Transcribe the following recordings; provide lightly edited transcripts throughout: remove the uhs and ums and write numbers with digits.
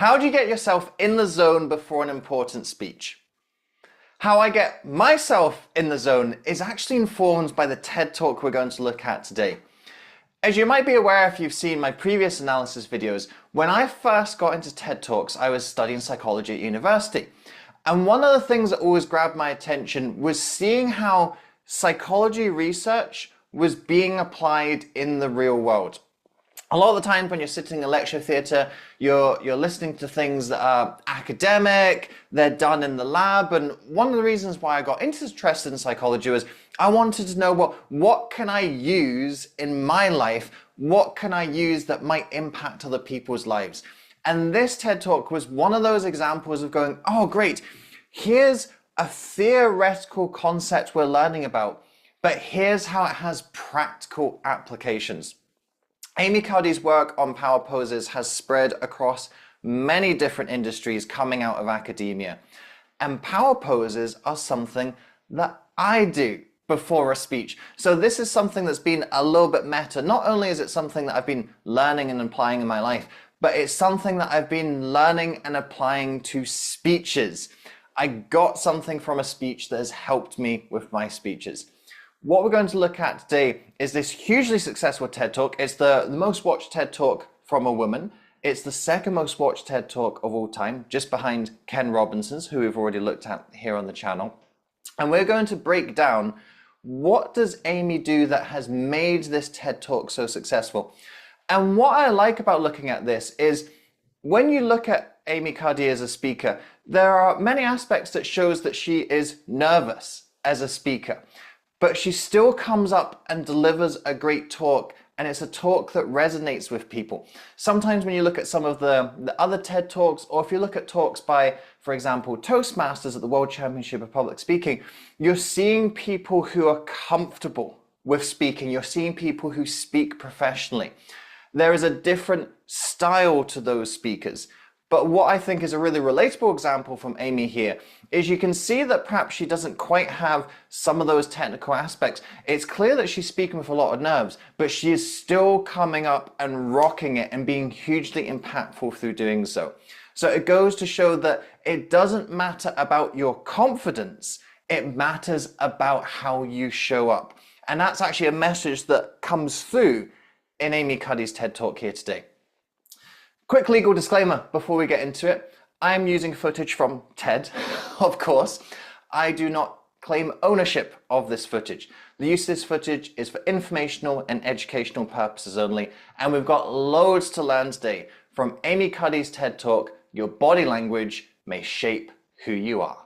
How do you get yourself in the zone before an important speech? How I get myself in the zone is actually informed by the TED Talk we're going to look at today. As you might be aware if you've seen my previous analysis videos, when I first got into TED Talks, I was studying psychology at university. And one of the things that always grabbed my attention was seeing how psychology research was being applied in the real world. A lot of the time when you're sitting in a lecture theatre, you're listening to things that are academic, they're done in the lab, and one of the reasons why I got interested in psychology was I wanted to know what can I use in my life, what can I use that might impact other people's lives. And this TED Talk was one of those examples of going, oh great, here's a theoretical concept we're learning about, but here's how it has practical applications. Amy Cuddy's work on power poses has spread across many different industries coming out of academia. And power poses are something that I do before a speech. So this is something that's been a little bit meta. Not only is it something that I've been learning and applying in my life, but it's something that I've been learning and applying to speeches. I got something from a speech that has helped me with my speeches. What we're going to look at today is this hugely successful TED Talk. It's the most watched TED Talk from a woman. It's the second most watched TED Talk of all time, just behind Ken Robinson's, who we've already looked at here on the channel. And we're going to break down what does Amy do that has made this TED Talk so successful. And what I like about looking at this is when you look at Amy Cuddy as a speaker, there are many aspects that shows that she is nervous as a speaker. But she still comes up and delivers a great talk, and it's a talk that resonates with people. Sometimes when you look at some of the other TED Talks, or if you look at talks by, for example, Toastmasters at the World Championship of Public Speaking, you're seeing people who are comfortable with speaking. You're seeing people who speak professionally. There is a different style to those speakers. But what I think is a really relatable example from Amy here is you can see that perhaps she doesn't quite have some of those technical aspects. It's clear that she's speaking with a lot of nerves, but she is still coming up and rocking it and being hugely impactful through doing so. So it goes to show that it doesn't matter about your confidence, it matters about how you show up. And that's actually a message that comes through in Amy Cuddy's TED Talk here today. Quick legal disclaimer before we get into it. I am using footage from TED, of course. I do not claim ownership of this footage. The use of this footage is for informational and educational purposes only, and we've got loads to learn today from Amy Cuddy's TED Talk, Your Body Language May Shape Who You Are.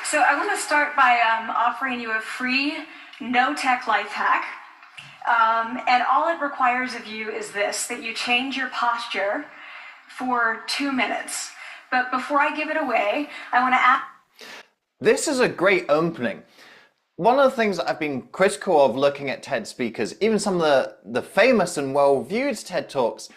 So I want to start by offering you a free, no-tech life hack. And all it requires of you is this, that you change your posture for 2 minutes. But before I give it away, I want to ask... This is a great opening. One of the things that I've been critical of looking at TED speakers, even some of the famous and well-viewed TED Talks,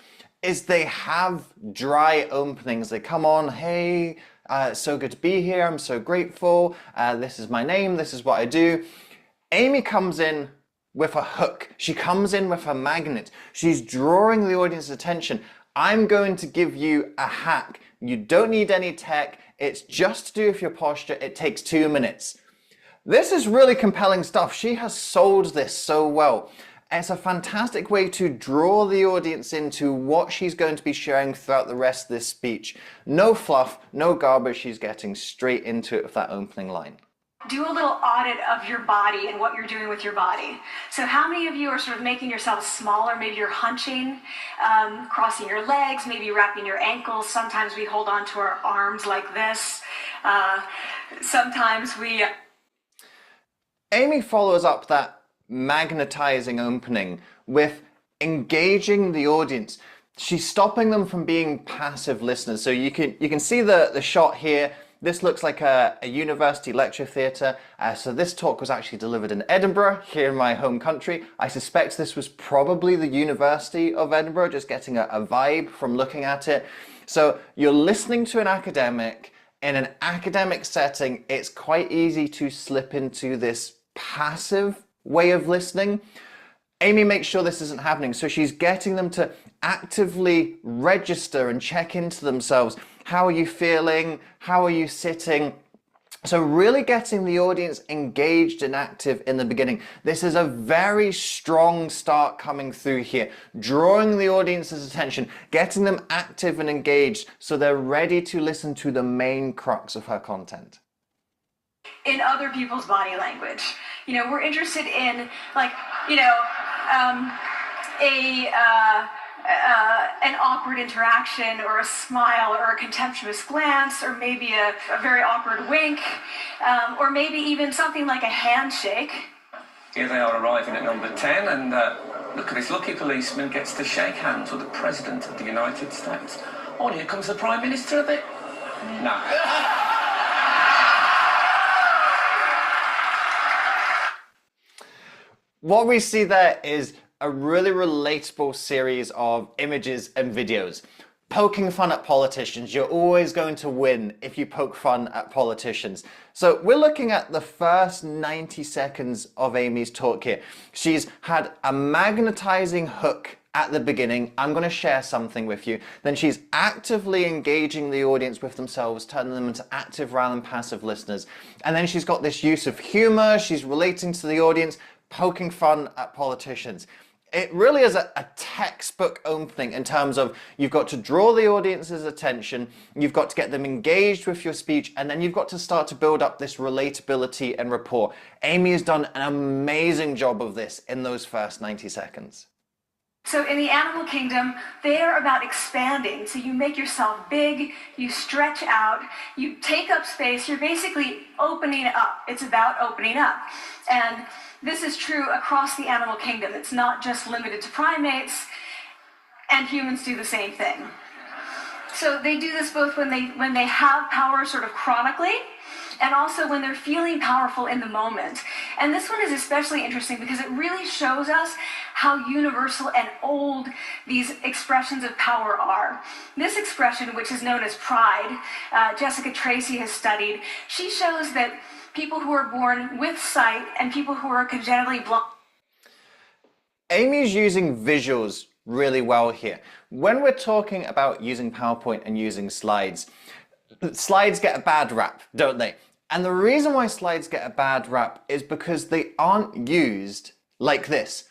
is they have dry openings. They come on, hey, it's so good to be here, I'm so grateful, this is my name, this is what I do. Amy comes in with a hook. She comes in with a magnet. She's drawing the audience's attention. I'm going to give you a hack. You don't need any tech. It's just to do with your posture. It takes 2 minutes. This is really compelling stuff. She has sold this so well. It's a fantastic way to draw the audience into what she's going to be sharing throughout the rest of this speech. No fluff, no garbage. She's getting straight into it with that opening line. Do a little audit of your body and what you're doing with your body. So how many of you are sort of making yourself smaller? Maybe you're hunching, crossing your legs, maybe wrapping your ankles. Sometimes we hold on to our arms like this. Sometimes we... Amy follows up that magnetizing opening with engaging the audience. She's stopping them from being passive listeners. So you can see the shot here. This looks like a university lecture theatre. So this talk was actually delivered in Edinburgh, here in my home country. I suspect this was probably the University of Edinburgh, just getting a vibe from looking at it. So you're listening to an academic. In an academic setting, it's quite easy to slip into this passive way of listening. Amy makes sure this isn't happening, so she's getting them to actively register and check into themselves. How are you feeling? How are you sitting? So really getting the audience engaged and active in the beginning. This is a very strong start coming through here, drawing the audience's attention, getting them active and engaged so they're ready to listen to the main crux of her content. In other people's body language. We're interested in, like, an awkward interaction or a smile or a contemptuous glance or maybe a very awkward wink, or maybe even something like a handshake. Here they are arriving at number 10 and look at this lucky policeman gets to shake hands with the President of the United States. Oh, and here comes the Prime Minister of it. No. What we see there is a really relatable series of images and videos. Poking fun at politicians. You're always going to win if you poke fun at politicians. So we're looking at the first 90 seconds of Amy's talk here. She's had a magnetizing hook at the beginning. I'm going to share something with you. Then she's actively engaging the audience with themselves, turning them into active rather than passive listeners. And then she's got this use of humor. She's relating to the audience, poking fun at politicians. It really is a textbook opening in terms of you've got to draw the audience's attention, you've got to get them engaged with your speech, and then you've got to start to build up this relatability and rapport. Amy has done an amazing job of this in those first 90 seconds. So in the animal kingdom, they are about expanding. So you make yourself big, you stretch out, you take up space, you're basically opening up. It's about opening up. And this is true across the animal kingdom. It's not just limited to primates, and humans do the same thing. So they do this both when they have power sort of chronically, and also when they're feeling powerful in the moment. And this one is especially interesting because it really shows us how universal and old these expressions of power are. This expression, which is known as pride, Jessica Tracy has studied, she shows that people who are born with sight and people who are congenitally blind. Amy's using visuals really well here. When we're talking about using PowerPoint and using slides, slides get a bad rap, don't they? And the reason why slides get a bad rap is because they aren't used like this.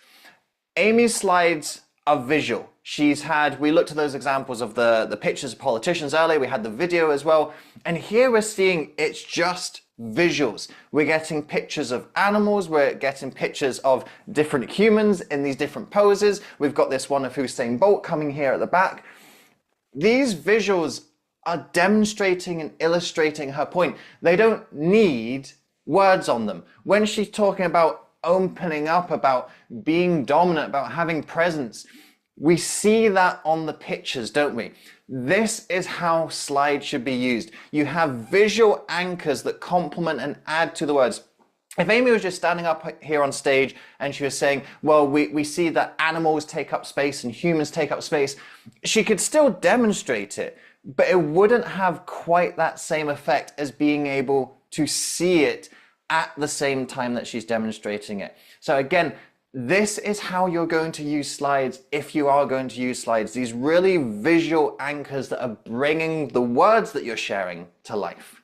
Amy's slides are visual. We looked at those examples of the pictures of politicians earlier, we had the video as well, and here we're seeing it's just visuals. We're getting pictures of animals, we're getting pictures of different humans in these different poses. We've got this one of Usain Bolt coming here at the back. These visuals are demonstrating and illustrating her point. They don't need words on them. When she's talking about opening up, about being dominant, about having presence, we see that on the pictures, don't we? This is how slides should be used. You have visual anchors that complement and add to the words. If Amy was just standing up here on stage and she was saying, well, we see that animals take up space and humans take up space, she could still demonstrate it, but it wouldn't have quite that same effect as being able to see it at the same time that she's demonstrating it. So again, this is how you're going to use slides if you are going to use slides. These really visual anchors that are bringing the words that you're sharing to life.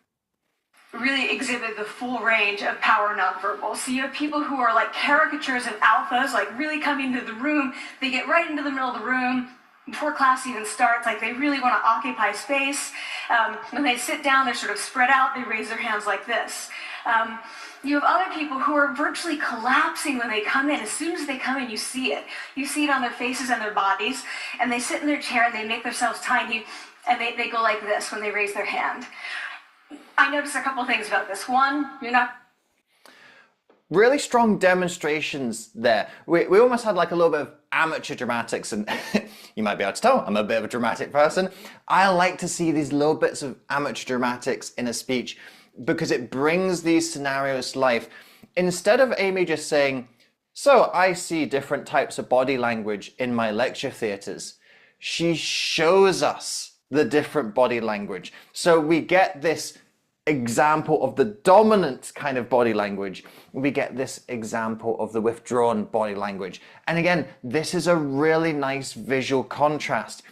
Really exhibit the full range of power nonverbal. So you have people who are like caricatures of alphas, like really coming into the room. They get right into the middle of the room before class even starts, like they really want to occupy space. When they sit down, they're sort of spread out. They raise their hands like this. You have other people who are virtually collapsing when they come in. As soon as they come in, you see it. You see it on their faces and their bodies. And they sit in their chair and they make themselves tiny. And they go like this when they raise their hand. I noticed a couple things about this. One, you're not... Really strong demonstrations there. We almost had like a little bit of amateur dramatics, and you might be able to tell I'm a bit of a dramatic person. I like to see these little bits of amateur dramatics in a speech because it brings these scenarios to life. Instead of Amy just saying, so I see different types of body language in my lecture theatres, she shows us the different body language. So we get this example of the dominant kind of body language, we get this example of the withdrawn body language. And again, this is a really nice visual contrast.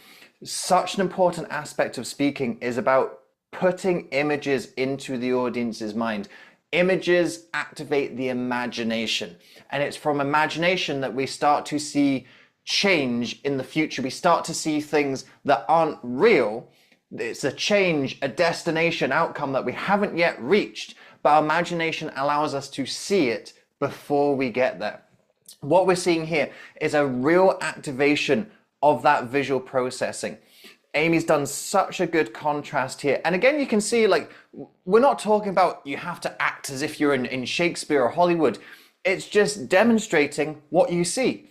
Such an important aspect of speaking is about putting images into the audience's mind. Images activate the imagination, and it's from imagination that we start to see change in the future. We start to see things that aren't real. It's a change, a destination outcome that we haven't yet reached, but our imagination allows us to see it before we get there. What we're seeing here is a real activation of that visual processing. Amy's done such a good contrast here. And again, you can see, like, we're not talking about you have to act as if you're in Shakespeare or Hollywood. It's just demonstrating what you see.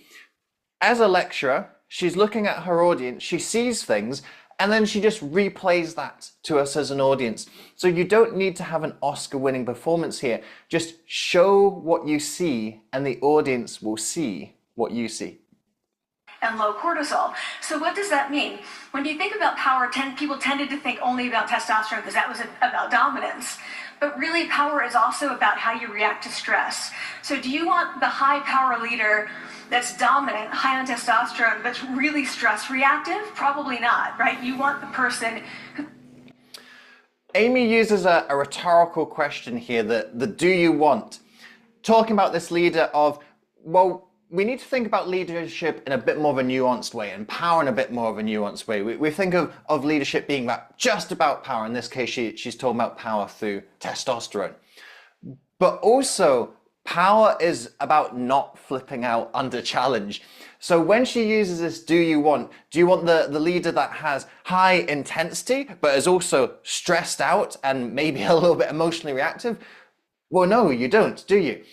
As a lecturer, she's looking at her audience, she sees things, and then she just replays that to us as an audience. So you don't need to have an Oscar-winning performance here. Just show what you see, and the audience will see what you see. And low cortisol. So what does that mean? When you think about power, people tended to think only about testosterone because that was about dominance. But really, power is also about how you react to stress. So do you want the high power leader that's dominant, high on testosterone, that's really stress reactive? Probably not, right? You want the person who... Amy uses a rhetorical question here, the do you want? Talking about this leader of, well, we need to think about leadership in a bit more of a nuanced way, and power in a bit more of a nuanced way. We think of leadership being just about power. In this case, she's talking about power through testosterone. But also, power is about not flipping out under challenge. So when she uses this, do you want the leader that has high intensity, but is also stressed out and maybe a little bit emotionally reactive? Well, no, you don't, do you?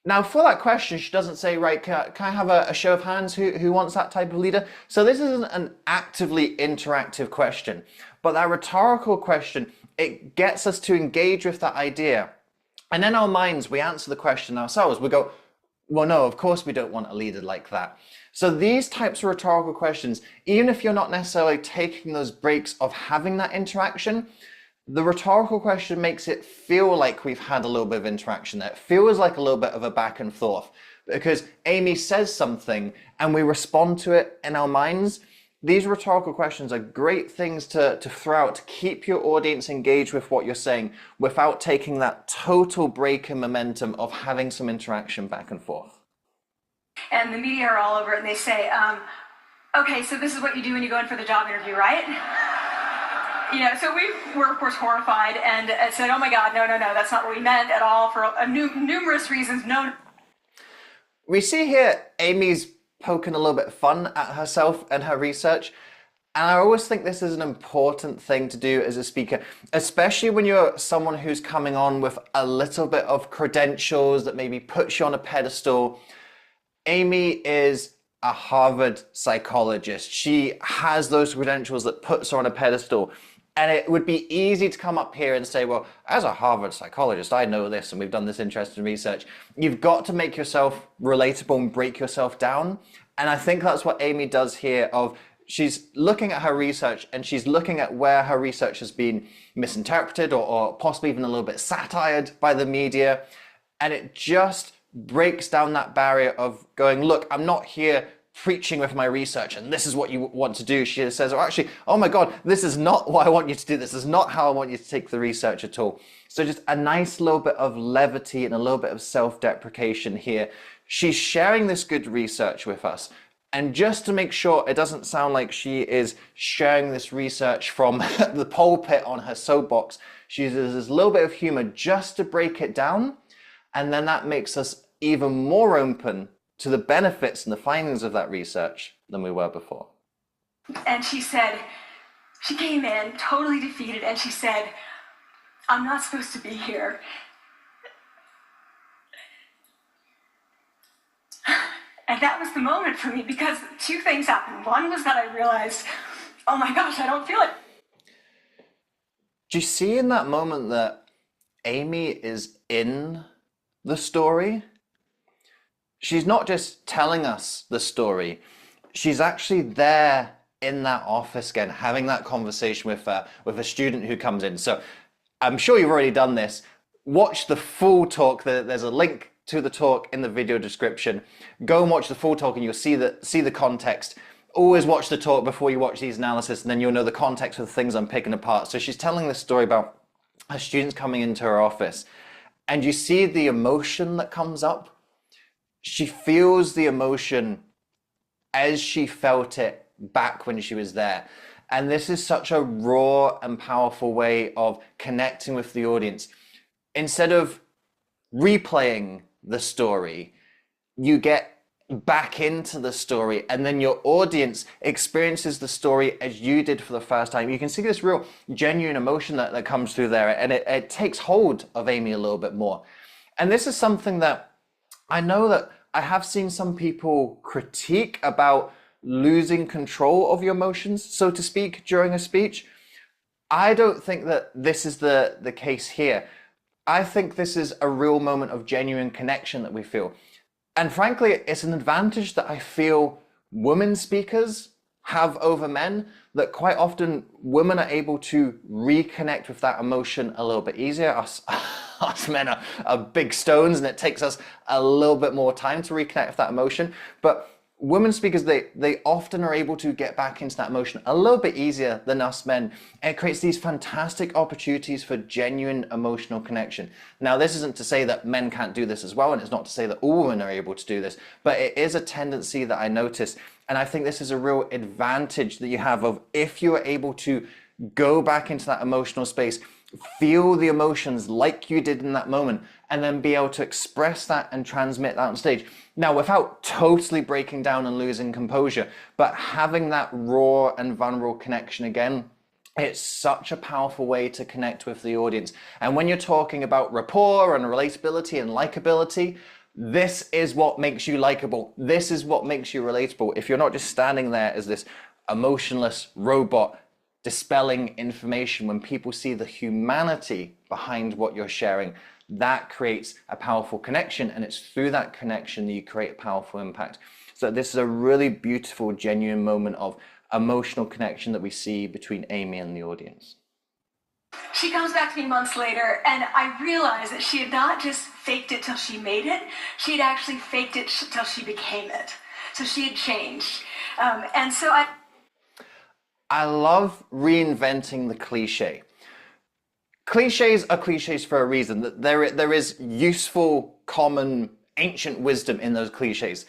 Now, for that question, she doesn't say, right, can I have a show of hands who wants that type of leader? So this isn't an actively interactive question, but that rhetorical question, it gets us to engage with that idea. And in our minds, we answer the question ourselves. We go, well, no, of course we don't want a leader like that. So these types of rhetorical questions, even if you're not necessarily taking those breaks of having that interaction, the rhetorical question makes it feel like we've had a little bit of interaction there. It feels like a little bit of a back and forth because Amy says something and we respond to it in our minds. These rhetorical questions are great things to throw out to keep your audience engaged with what you're saying without taking that total break in momentum of having some interaction back and forth. And the media are all over it and they say, okay, so this is what you do when you go in for the job interview, right? You know, so we were, of course, horrified and said, oh my God, no, that's not what we meant at all for numerous reasons. No. We see here Amy's poking a little bit of fun at herself and her research. And I always think this is an important thing to do as a speaker, especially when you're someone who's coming on with a little bit of credentials that maybe puts you on a pedestal. Amy is a Harvard psychologist. She has those credentials that puts her on a pedestal. And it would be easy to come up here and say, well, as a Harvard psychologist, I know this and we've done this interesting research. You've got to make yourself relatable and break yourself down. And I think that's what Amy does here of she's looking at her research and she's looking at where her research has been misinterpreted or possibly even a little bit satired by the media. And it just breaks down that barrier of going, look, I'm not here preaching with my research and this is what you want to do. She says, oh, actually, oh my God, this is not what I want you to do. This is not how I want you to take the research at all. So just a nice little bit of levity and a little bit of self-deprecation here. She's sharing this good research with us. And just to make sure it doesn't sound like she is sharing this research from the pulpit on her soapbox, she uses this little bit of humor just to break it down. And then that makes us even more open to the benefits and the findings of that research than we were before. And she said, she came in totally defeated and she said, I'm not supposed to be here. And that was the moment for me because two things happened. One was that I realized, oh my gosh, I don't feel it. Do you see in that moment that Amy is in the story? She's not just telling us the story, she's actually there in that office again, having that conversation with a student who comes in. So I'm sure you've already done this. Watch the full talk. There's a link to the talk in the video description. Go and watch the full talk and you'll see the context. Always watch the talk before you watch these analysis, and then you'll know the context of the things I'm picking apart. So she's telling this story about her students coming into her office, and you see the emotion that comes up. She feels the emotion as she felt it back when she was there. And this is such a raw and powerful way of connecting with the audience. Instead of replaying the story, you get back into the story, and then your audience experiences the story as you did for the first time. You can see this real genuine emotion that comes through there, and it takes hold of Amy a little bit more. And this is something that I know that I have seen some people critique about losing control of your emotions, so to speak, during a speech. I don't think that this is the case here. I think this is a real moment of genuine connection that we feel. And frankly, it's an advantage that I feel women speakers have over men, that quite often women are able to reconnect with that emotion a little bit easier. Us men are big stones, and it takes us a little bit more time to reconnect with that emotion. But women speakers, they often are able to get back into that emotion a little bit easier than us men. And it creates these fantastic opportunities for genuine emotional connection. Now, this isn't to say that men can't do this as well, and it's not to say that all women are able to do this, but it is a tendency that I notice. And I think this is a real advantage that you have of, if you are able to go back into that emotional space, feel the emotions like you did in that moment, and then be able to express that and transmit that on stage. Now, without totally breaking down and losing composure, but having that raw and vulnerable connection again, it's such a powerful way to connect with the audience. And when you're talking about rapport and relatability and likability, this is what makes you likable. This is what makes you relatable. If you're not just standing there as this emotionless robot dispelling information, when people see the humanity behind what you're sharing, that creates a powerful connection, and it's through that connection that you create a powerful impact. So this is a really beautiful, genuine moment of emotional connection that we see between Amy and the audience. She comes back to me months later, and I realized that she had not just faked it till she made it, she had actually faked it till she became it. So she had changed. And so I love reinventing the cliche. Cliches are cliches for a reason. There is useful, common, ancient wisdom in those cliches.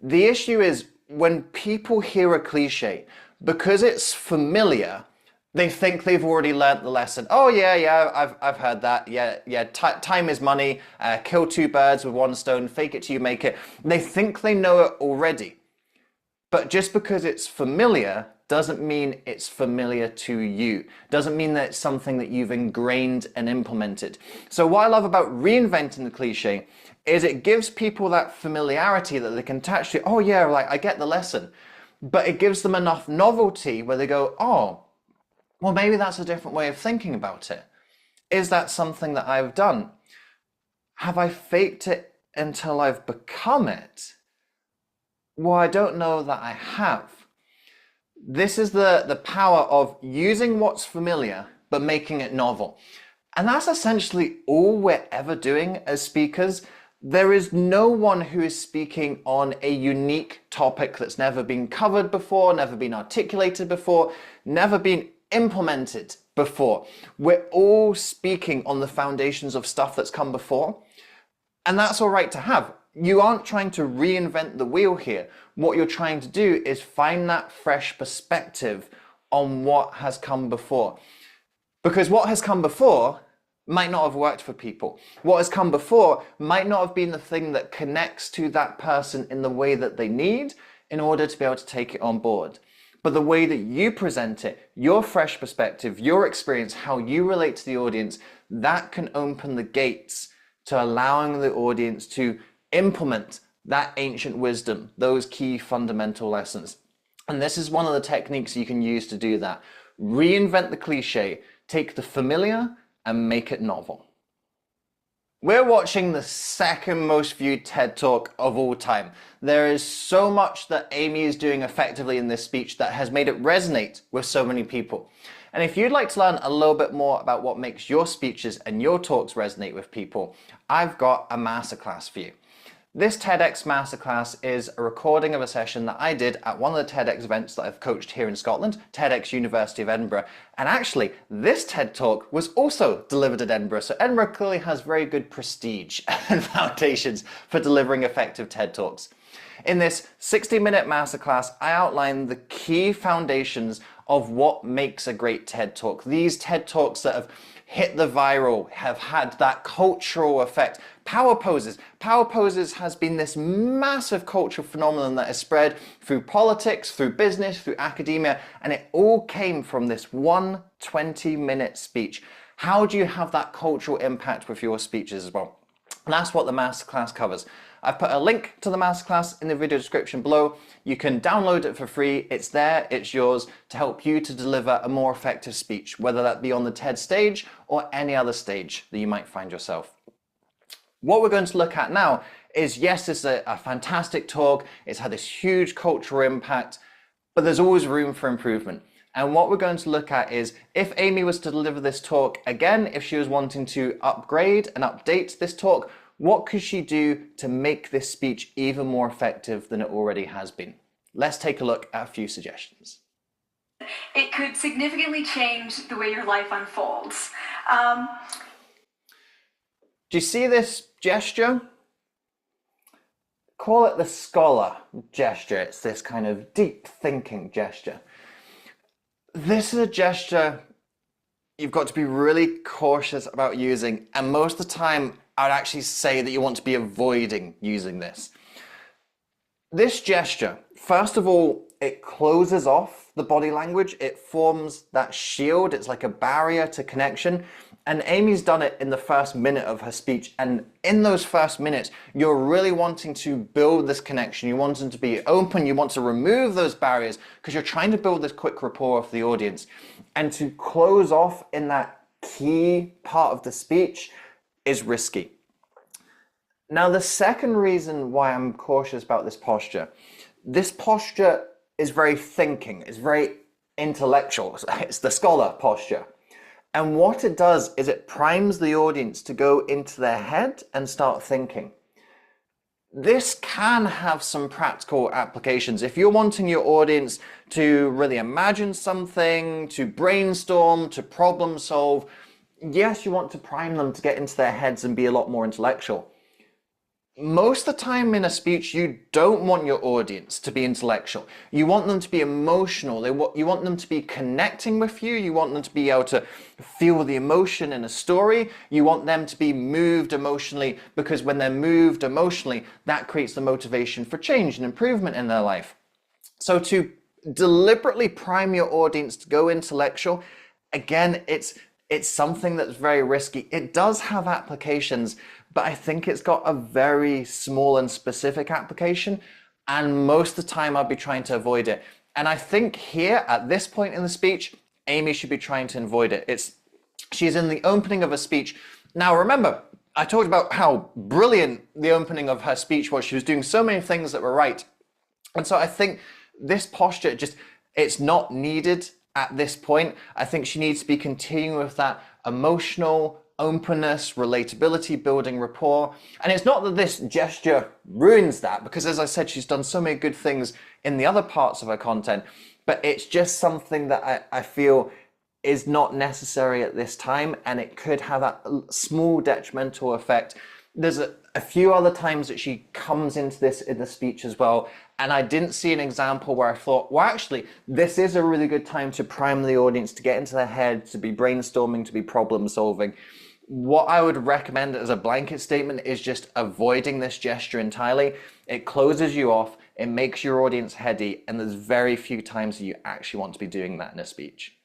The issue is when people hear a cliche, because it's familiar, they think they've already learnt the lesson. Oh yeah, I've heard that. Yeah, time is money. Kill two birds with one stone. Fake it till you make it. They think they know it already. But just because it's familiar doesn't mean it's familiar to you. Doesn't mean that it's something that you've ingrained and implemented. So what I love about reinventing the cliche is it gives people that familiarity that they can attach to. Oh yeah, like I get the lesson. But it gives them enough novelty where they go, oh, well, maybe that's a different way of thinking about it. Is that something that I've done? Have I faked it until I've become it? Well, I don't know that I have. This is the power of using what's familiar, but making it novel. And that's essentially all we're ever doing as speakers. There is no one who is speaking on a unique topic that's never been covered before, never been articulated before, never been implemented before. We're all speaking on the foundations of stuff that's come before. And that's all right to have. You aren't trying to reinvent the wheel here. What you're trying to do is find that fresh perspective on what has come before. Because what has come before might not have worked for people. What has come before might not have been the thing that connects to that person in the way that they need in order to be able to take it on board. But the way that you present it, your fresh perspective, your experience, how you relate to the audience, that can open the gates to allowing the audience to implement that ancient wisdom, those key fundamental lessons. And this is one of the techniques you can use to do that. Reinvent the cliche, take the familiar and make it novel. We're watching the second most viewed TED Talk of all time. There is so much that Amy is doing effectively in this speech that has made it resonate with so many people. And if you'd like to learn a little bit more about what makes your speeches and your talks resonate with people, I've got a masterclass for you. This TEDx Masterclass is a recording of a session that I did at one of the TEDx events that I've coached here in Scotland, TEDx University of Edinburgh. And actually, this TED Talk was also delivered at Edinburgh. So Edinburgh clearly has very good prestige and foundations for delivering effective TED Talks. In this 60-minute masterclass, I outline the key foundations of what makes a great TED Talk. These TED Talks that have hit the viral, have had that cultural effect. Power poses. Power poses has been this massive cultural phenomenon that has spread through politics, through business, through academia, and it all came from this one 20-minute speech. How do you have that cultural impact with your speeches as well? And that's what the masterclass covers. I've put a link to the masterclass in the video description below. You can download it for free. It's there, it's yours to help you to deliver a more effective speech, whether that be on the TED stage or any other stage that you might find yourself. What we're going to look at now is, yes, this is a fantastic talk. It's had this huge cultural impact, but there's always room for improvement. And what we're going to look at is, if Amy was to deliver this talk again, if she was wanting to upgrade and update this talk, what could she do to make this speech even more effective than it already has been? Let's take a look at a few suggestions. It could significantly change the way your life unfolds. Do you see this gesture? Call it the scholar gesture. It's this kind of deep thinking gesture. This is a gesture you've got to be really cautious about using, and most of the time I would actually say that you want to be avoiding using this. This gesture, first of all, it closes off the body language. It forms that shield. It's like a barrier to connection. And Amy's done it in the first minute of her speech. And in those first minutes, you're really wanting to build this connection. You want them to be open. You want to remove those barriers because you're trying to build this quick rapport with the audience. And to close off in that key part of the speech is risky. Now, the second reason why I'm cautious about this posture is very thinking, it's very intellectual. It's the scholar posture. And what it does is it primes the audience to go into their head and start thinking. This can have some practical applications. If you're wanting your audience to really imagine something, to brainstorm, to problem solve, yes, you want to prime them to get into their heads and be a lot more intellectual. Most of the time in a speech, you don't want your audience to be intellectual. You want them to be emotional. You want them to be connecting with you. You want them to be able to feel the emotion in a story. You want them to be moved emotionally, because when they're moved emotionally, that creates the motivation for change and improvement in their life. So to deliberately prime your audience to go intellectual, again, it's something that's very risky. It does have applications, but I think it's got a very small and specific application, and most of the time I'll be trying to avoid it. And I think here, at this point in the speech, Amy should be trying to avoid it. She's in the opening of a speech. Now remember, I talked about how brilliant the opening of her speech was. She was doing so many things that were right. And so I think this posture, it's not needed at this point. I think she needs to be continuing with that emotional openness, relatability, building rapport. And it's not that this gesture ruins that, because as I said, she's done so many good things in the other parts of her content, but it's just something that I feel is not necessary at this time, and it could have that small detrimental effect. There's a few other times that she comes into this in the speech as well, and I didn't see an example where I thought, well, actually, this is a really good time to prime the audience to get into their head, to be brainstorming, to be problem solving. What I would recommend as a blanket statement is just avoiding this gesture entirely. It closes you off, it makes your audience heady, and there's very few times that you actually want to be doing that in a speech.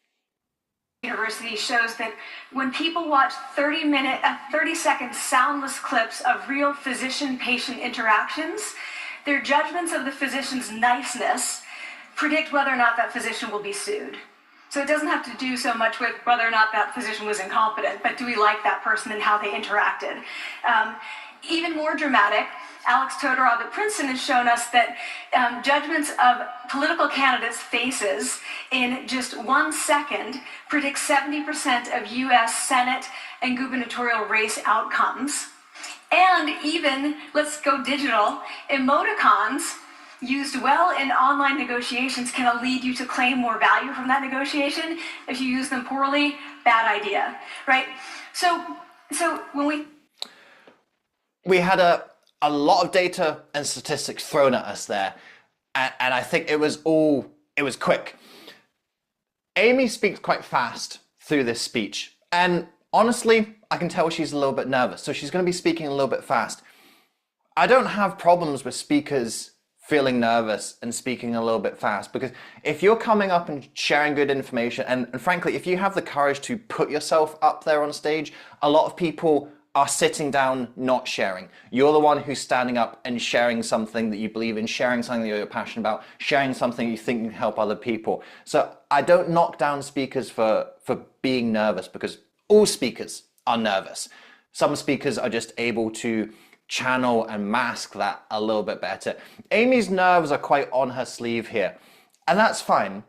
University shows that when people watch 30-second soundless clips of real physician-patient interactions, their judgments of the physician's niceness predict whether or not that physician will be sued. So it doesn't have to do so much with whether or not that physician was incompetent, but do we like that person and how they interacted? Even more dramatic, Alex Todorov at Princeton has shown us that judgments of political candidates' faces in just 1 second predict 70% of US Senate and gubernatorial race outcomes. And even, let's go digital, emoticons used well in online negotiations can lead you to claim more value from that negotiation. If you use them poorly, bad idea, right? So when we had a lot of data and statistics thrown at us there, and I think it was quick. Amy speaks quite fast through this speech, and honestly, I can tell she's a little bit nervous, so she's going to be speaking a little bit fast. I don't have problems with speakers feeling nervous and speaking a little bit fast, because if you're coming up and sharing good information, and frankly, if you have the courage to put yourself up there on stage, a lot of people are sitting down, not sharing. You're the one who's standing up and sharing something that you believe in, sharing something that you're passionate about, sharing something you think can help other people. So I don't knock down speakers for being nervous, because all speakers are nervous. Some speakers are just able to channel and mask that a little bit better. Amy's nerves are quite on her sleeve here, and that's fine.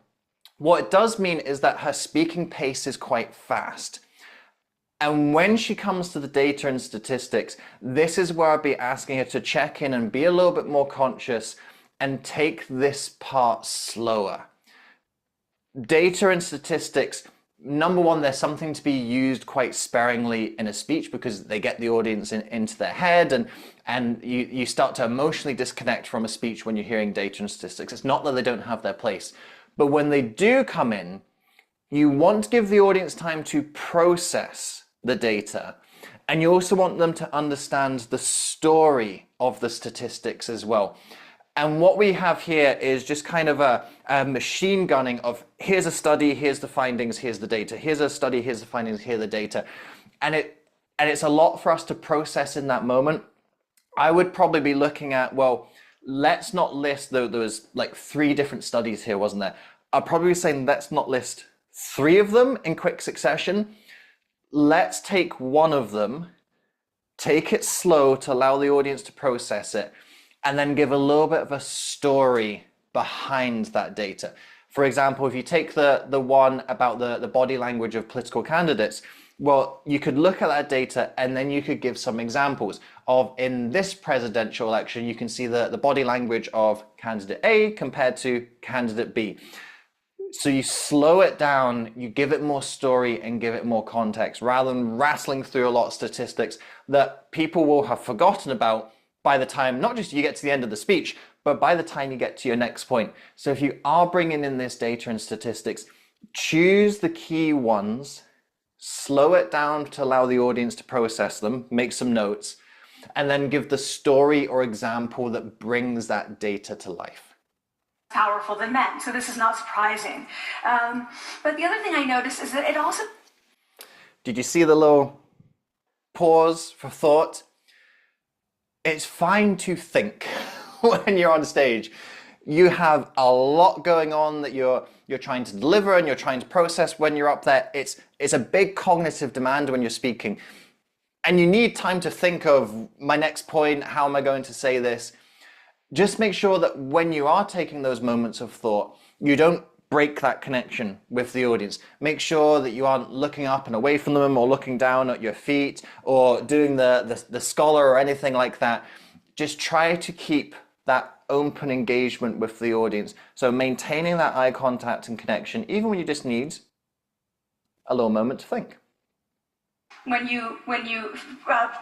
What it does mean is that her speaking pace is quite fast. And when she comes to the data and statistics, this is where I'd be asking her to check in and be a little bit more conscious and take this part slower. Data and statistics, number one, there's something to be used quite sparingly in a speech, because they get the audience into their head, and you start to emotionally disconnect from a speech when you're hearing data and statistics. It's not that they don't have their place, but when they do come in, you want to give the audience time to process the data, and you also want them to understand the story of the statistics as well. And what we have here is just kind of a machine gunning of, here's a study, here's the findings, here's the data, here's a study, here's the findings, here's the data. And it's a lot for us to process in that moment. I would probably be looking at, well, let's not list, though there was like 3 different studies here, wasn't there? I'd probably be saying, let's not list 3 of them in quick succession. Let's take one of them, take it slow to allow the audience to process it, and then give a little bit of a story behind that data. For example, if you take the one about the body language of political candidates, well, you could look at that data and then you could give some examples of, in this presidential election, you can see the body language of candidate A compared to candidate B. So you slow it down, you give it more story and give it more context, rather than rattling through a lot of statistics that people will have forgotten about by the time, not just you get to the end of the speech, but by the time you get to your next point. So if you are bringing in this data and statistics, choose the key ones, slow it down to allow the audience to process them, make some notes, and then give the story or example that brings that data to life. Powerful than men, so this is not surprising. But the other thing I noticed is that it also... Did you see the little pause for thought? It's fine to think when you're on stage. You have a lot going on that you're trying to deliver and you're trying to process when you're up there. It's a big cognitive demand when you're speaking. And you need time to think of my next point, how am I going to say this? Just make sure that when you are taking those moments of thought, you don't break that connection with the audience. Make sure that you aren't looking up and away from them, or looking down at your feet, or doing the scholar or anything like that. Just try to keep that open engagement with the audience. So maintaining that eye contact and connection, even when you just need a little moment to think. When you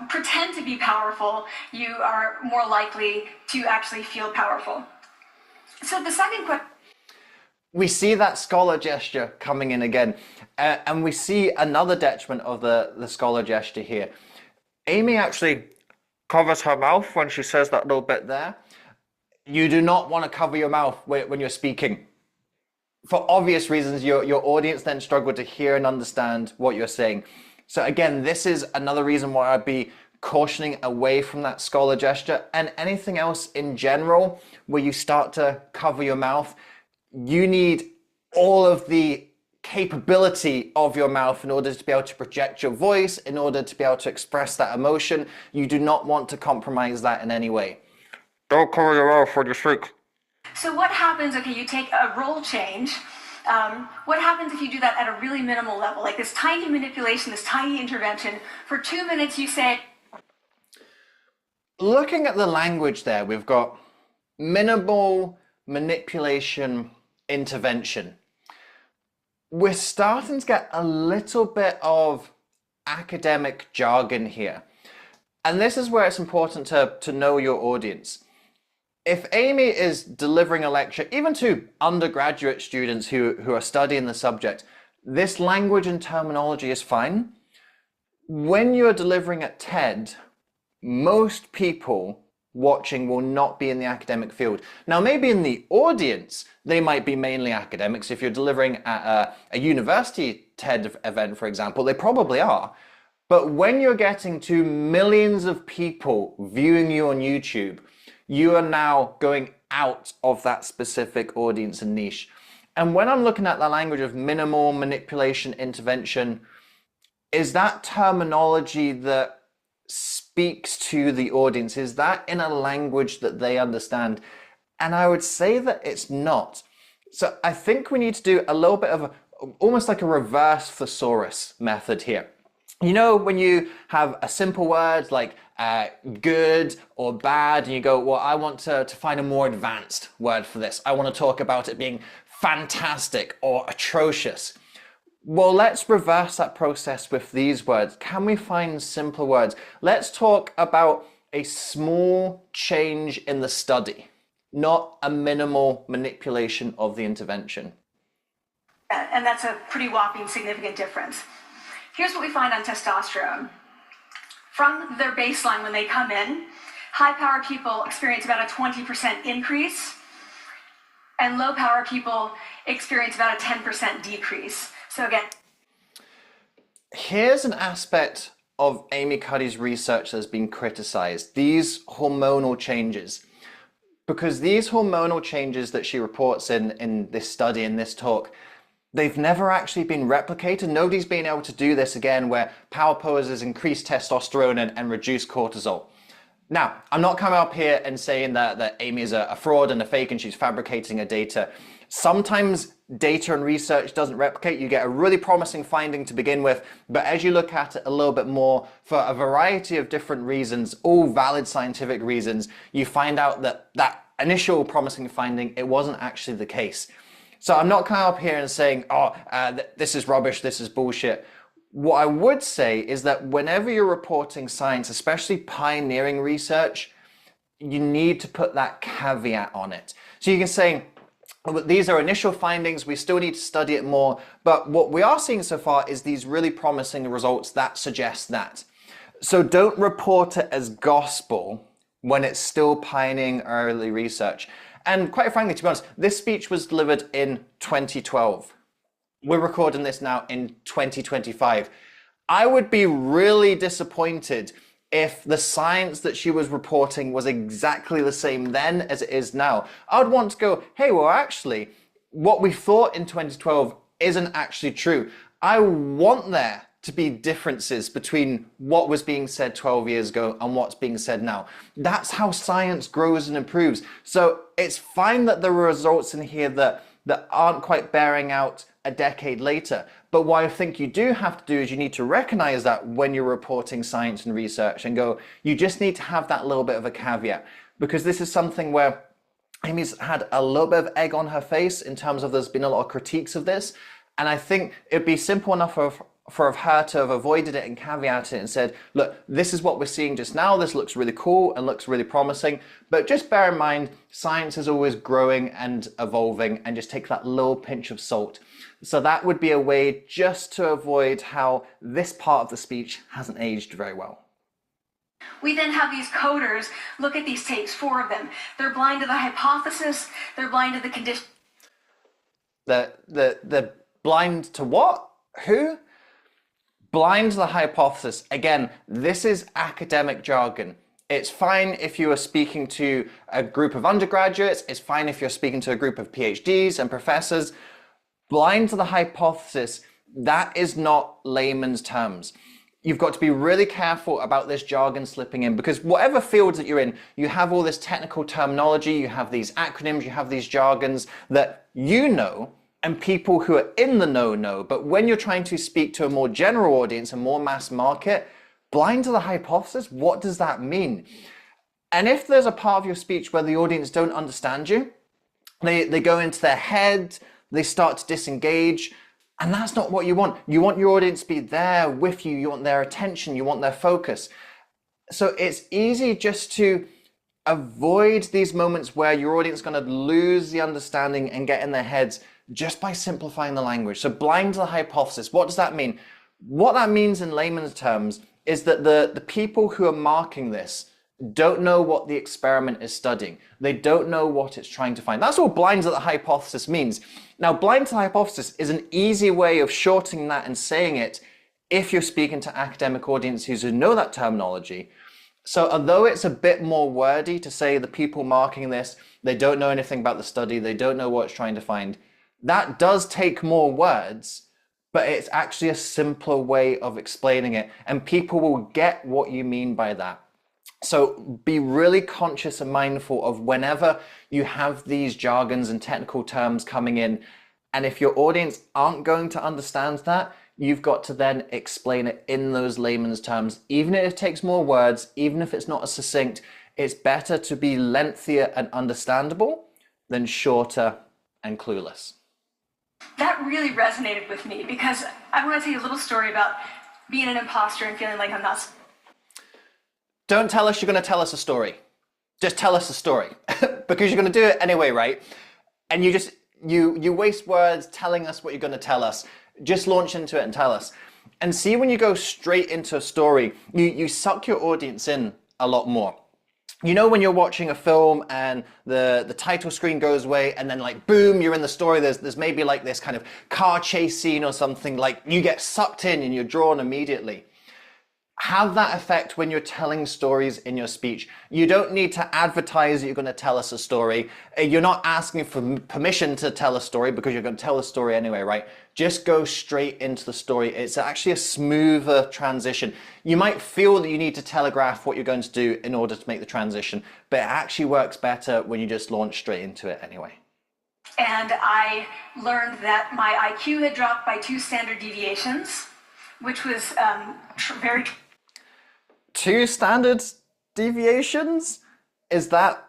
pretend to be powerful, you are more likely to actually feel powerful. So the second question... We see that scholar gesture coming in again, and we see another detriment of the scholar gesture here. Amy actually covers her mouth when she says that little bit there. You do not want to cover your mouth when you're speaking. For obvious reasons, your audience then struggle to hear and understand what you're saying. So again, this is another reason why I'd be cautioning away from that scholar gesture, and anything else in general where you start to cover your mouth. You need all of the capability of your mouth in order to be able to project your voice, in order to be able to express that emotion. You do not want to compromise that in any way. Don't cover your mouth when you speak. So what happens, okay, you take a role change. What happens if you do that at a really minimal level, like this tiny manipulation, this tiny intervention? For 2 minutes you say... Looking at the language there, we've got minimal manipulation intervention. We're starting to get a little bit of academic jargon here. And this is where it's important to know your audience. If Amy is delivering a lecture, even to undergraduate students who are studying the subject, this language and terminology is fine. When you're delivering at TED, most people watching will not be in the academic field. Now, maybe in the audience, they might be mainly academics. If you're delivering at a university TED event, for example, they probably are. But when you're getting to millions of people viewing you on YouTube, you are now going out of that specific audience and niche. And when I'm looking at the language of minimal manipulation intervention, is that terminology that speaks to the audience? Is that in a language that they understand? And I would say that it's not. So I think we need to do a little bit of almost like a reverse thesaurus method here. You know, when you have a simple word like good or bad, and you go, well, I want to find a more advanced word for this. I want to talk about it being fantastic or atrocious. Well, let's reverse that process with these words. Can we find simpler words? Let's talk about a small change in the study, not a minimal manipulation of the intervention. And that's a pretty whopping significant difference. Here's what we find on testosterone. From their baseline when they come in, high power people experience about a 20% increase, and low power people experience about a 10% decrease. So again, here's an aspect of Amy Cuddy's research that's been criticized, these hormonal changes. Because these hormonal changes that she reports in this study, in this talk, they've never actually been replicated. Nobody's been able to do this again where power posers increase testosterone and reduce cortisol. Now, I'm not coming up here and saying that Amy is a fraud and a fake and she's fabricating her data. Sometimes data and research doesn't replicate. You get a really promising finding to begin with, but as you look at it a little bit more for a variety of different reasons, all valid scientific reasons, you find out that that initial promising finding, it wasn't actually the case. So I'm not coming up here and saying, this is rubbish, this is bullshit. What I would say is that whenever you're reporting science, especially pioneering research, you need to put that caveat on it. So you can say, these are initial findings, we still need to study it more, but what we are seeing so far is these really promising results that suggest that. So don't report it as gospel when it's still pioneering early research. And quite frankly, to be honest, this speech was delivered in 2012. We're recording this now in 2025. I would be really disappointed if the science that she was reporting was exactly the same then as it is now. I would want to go, hey, well, actually, what we thought in 2012 isn't actually true. I want there to be differences between what was being said 12 years ago and what's being said now. That's how science grows and improves. So it's fine that there are results in here that aren't quite bearing out a decade later. But what I think you do have to do is you need to recognize that when you're reporting science and research and go, you just need to have that little bit of a caveat, because this is something where Amy's had a little bit of egg on her face in terms of there's been a lot of critiques of this. And I think it'd be simple enough for her to have avoided it and caveated it and said, look, this is what we're seeing just now. This looks really cool and looks really promising. But just bear in mind, science is always growing and evolving, and just take that little pinch of salt. So that would be a way just to avoid how this part of the speech hasn't aged very well. We then have these coders look at these tapes, 4 of them. They're blind to the hypothesis, they're blind to the condition. The blind to what? Who? Blind to the hypothesis. Again, this is academic jargon. It's fine if you are speaking to a group of undergraduates. It's fine if you're speaking to a group of PhDs and professors. Blind to the hypothesis, that is not layman's terms. You've got to be really careful about this jargon slipping in, because whatever field that you're in, you have all this technical terminology, you have these acronyms, you have these jargons that you know, and people who are in the know. But when you're trying to speak to a more general audience, a more mass market, blind to the hypothesis, what does that mean? And if there's a part of your speech where the audience don't understand you, they go into their head, they start to disengage, and that's not what you want. You want your audience to be there with you, you want their attention, you want their focus. So it's easy just to avoid these moments where your audience is going to lose the understanding and get in their heads just by simplifying the language. So blind to the hypothesis, what does that mean? What that means in layman's terms is that the people who are marking this don't know what the experiment is studying. They don't know what it's trying to find. That's what blind to the hypothesis means. Now, blind to the hypothesis is an easy way of shortening that and saying it if you're speaking to academic audiences who know that terminology. So although it's a bit more wordy to say the people marking this, they don't know anything about the study, they don't know what it's trying to find, that does take more words, but it's actually a simpler way of explaining it, and people will get what you mean by that. So be really conscious and mindful of whenever you have these jargons and technical terms coming in, and if your audience aren't going to understand that, you've got to then explain it in those layman's terms. Even if it takes more words, even if it's not as succinct, it's better to be lengthier and understandable than shorter and clueless. That really resonated with me, because I want to tell you a little story about being an imposter and feeling like I'm not. Don't tell us you're going to tell us a story. Just tell us a story because you're going to do it anyway, right? And you waste words telling us what you're going to tell us. Just launch into it and tell us. And see, when you go straight into a story, you suck your audience in a lot more. You know, when you're watching a film and the title screen goes away and then like boom, you're in the story, there's maybe like this kind of car chase scene or something, like you get sucked in and you're drawn immediately. Have that effect when you're telling stories in your speech. You don't need to advertise that you're going to tell us a story. You're not asking for permission to tell a story because you're going to tell the story anyway, right? Just go straight into the story. It's actually a smoother transition. You might feel that you need to telegraph what you're going to do in order to make the transition, but it actually works better when you just launch straight into it anyway. And I learned that my IQ had dropped by 2 standard deviations, which was very... 2 standard deviations? Is that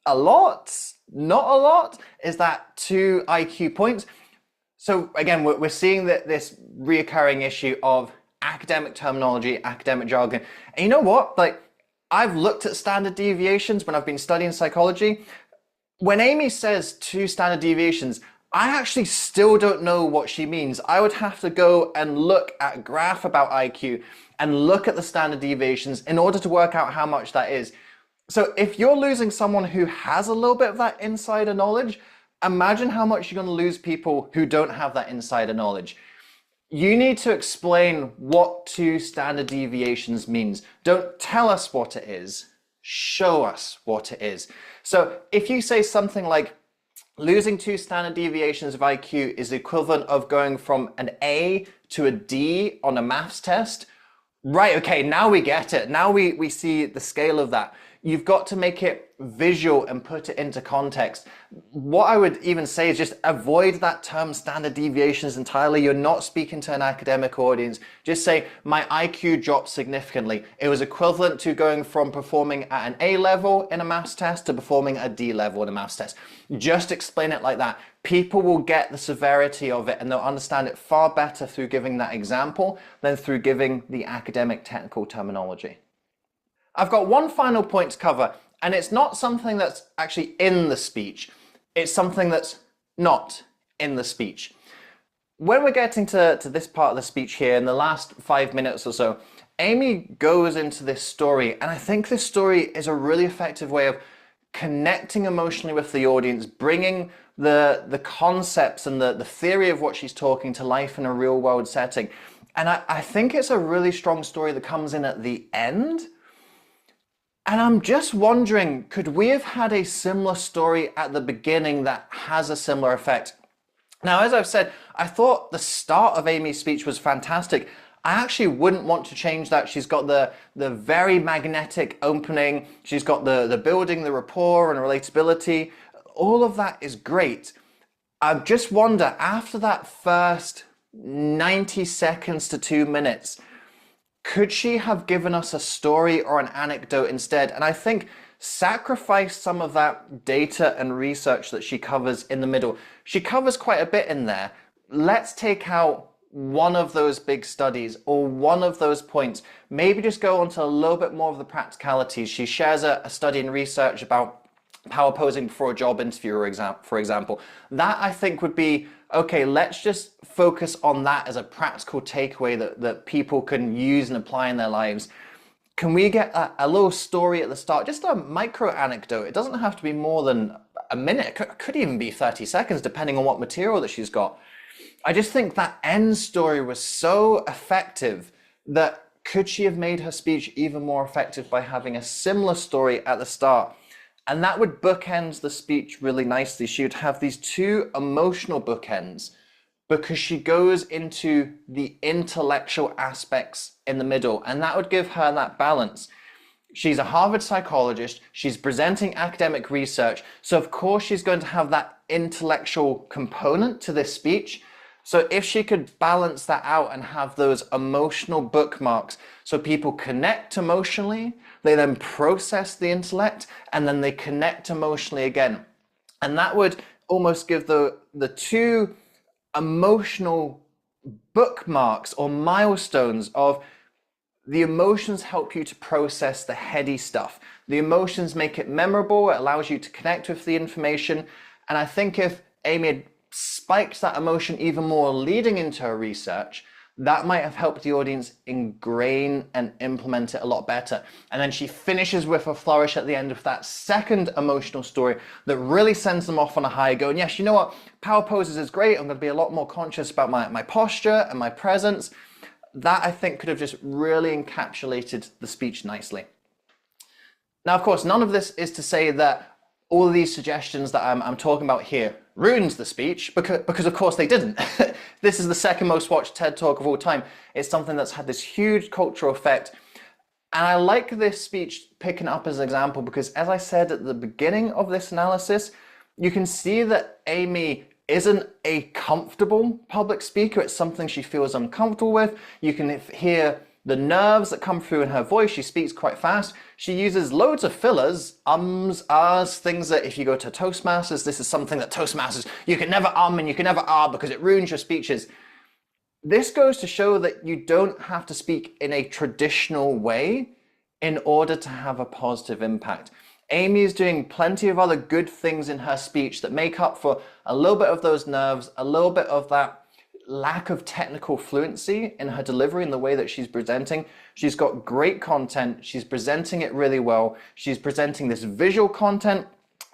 a lot? Not a lot? Is that 2 IQ points? So again, we're seeing that this reoccurring issue of academic terminology, academic jargon. And you know what? Like, I've looked at standard deviations when I've been studying psychology. When Amy says 2 standard deviations, I actually still don't know what she means. I would have to go and look at a graph about IQ and look at the standard deviations in order to work out how much that is. So if you're losing someone who has a little bit of that insider knowledge, imagine how much you're going to lose people who don't have that insider knowledge. You need to explain what 2 standard deviations means. Don't tell us what it is, show us what it is. So if you say something like, losing 2 standard deviations of IQ is the equivalent of going from an A to a D on a maths test. Right, okay, now we get it. Now we see the scale of that. You've got to make it visual and put it into context. What I would even say is just avoid that term standard deviations entirely. You're not speaking to an academic audience. Just say, my IQ dropped significantly. It was equivalent to going from performing at an A level in a maths test to performing a D level in a maths test. Just explain it like that. People will get the severity of it and they'll understand it far better through giving that example than through giving the academic technical terminology. I've got one final point to cover, and it's not something that's actually in the speech. It's something that's not in the speech. When we're getting to this part of the speech here, in the last 5 minutes or so, Amy goes into this story, and I think this story is a really effective way of connecting emotionally with the audience, bringing the concepts and the theory of what she's talking to life in a real world setting. And I think it's a really strong story that comes in at the end. And I'm just wondering, could we have had a similar story at the beginning that has a similar effect? Now, as I've said, I thought the start of Amy's speech was fantastic. I actually wouldn't want to change that. She's got the very magnetic opening. She's got the building the rapport and relatability. All of that is great. I just wonder, after that first 90 seconds to 2 minutes, could she have given us a story or an anecdote instead? And I think sacrifice some of that data and research that she covers in the middle. She covers quite a bit in there. Let's take out one of those big studies or one of those points. Maybe just go on to a little bit more of the practicalities. She shares a study and research about power posing before a job interview, for example. That I think would be, okay, let's just focus on that as a practical takeaway that people can use and apply in their lives. Can we get a little story at the start, just a micro anecdote? It doesn't have to be more than a minute, it could even be 30 seconds, depending on what material that she's got. I just think that end story was so effective that could she have made her speech even more effective by having a similar story at the start? And that would bookend the speech really nicely. She would have these two emotional bookends because she goes into the intellectual aspects in the middle, and that would give her that balance. She's a Harvard psychologist, she's presenting academic research, so of course she's going to have that intellectual component to this speech. So if she could balance that out and have those emotional bookmarks so people connect emotionally, they then process the intellect, and then they connect emotionally again. And that would almost give the two emotional bookmarks or milestones of the emotions help you to process the heady stuff. The emotions make it memorable, it allows you to connect with the information. And I think if Amy had spiked that emotion even more leading into her research, that might have helped the audience ingrain and implement it a lot better. And then she finishes with a flourish at the end of that second emotional story that really sends them off on a high, going, yes, you know what, power poses is great, I'm going to be a lot more conscious about my posture and my presence. That I think could have just really encapsulated the speech nicely. Now, of course, none of this is to say that all of these suggestions that I'm talking about here ruins the speech, because of course they didn't. This is the second most watched TED Talk of all time. It's something that's had this huge cultural effect. And I like this speech picking up as an example because, as I said at the beginning of this analysis, you can see that Amy isn't a comfortable public speaker. It's something she feels uncomfortable with. You can hear the nerves that come through in her voice. She speaks quite fast. She uses loads of fillers, ums, ahs, things that if you go to Toastmasters, this is something that Toastmasters, you can never and you can never ah because it ruins your speeches. This goes to show that you don't have to speak in a traditional way in order to have a positive impact. Amy is doing plenty of other good things in her speech that make up for a little bit of those nerves, a little bit of that lack of technical fluency in her delivery and the way that she's presenting. She's got great content. She's presenting it really well. She's presenting this visual content.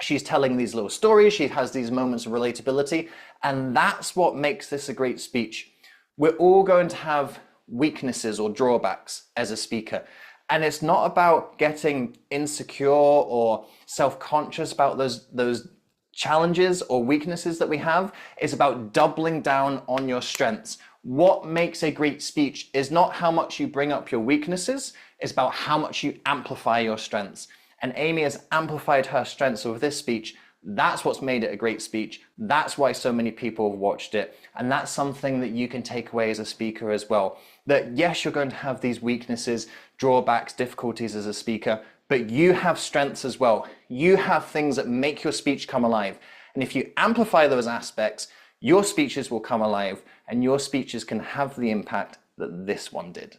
She's telling these little stories. She has these moments of relatability. And that's what makes this a great speech. We're all going to have weaknesses or drawbacks as a speaker. And it's not about getting insecure or self-conscious about those challenges or weaknesses that we have. It's about doubling down on your strengths. What makes a great speech is not how much you bring up your weaknesses, it's about how much you amplify your strengths. And Amy has amplified her strengths with this speech. That's what's made it a great speech. That's why so many people have watched it. And that's something that you can take away as a speaker as well. That yes, you're going to have these weaknesses, drawbacks, difficulties as a speaker, but you have strengths as well. You have things that make your speech come alive. And if you amplify those aspects, your speeches will come alive and your speeches can have the impact that this one did.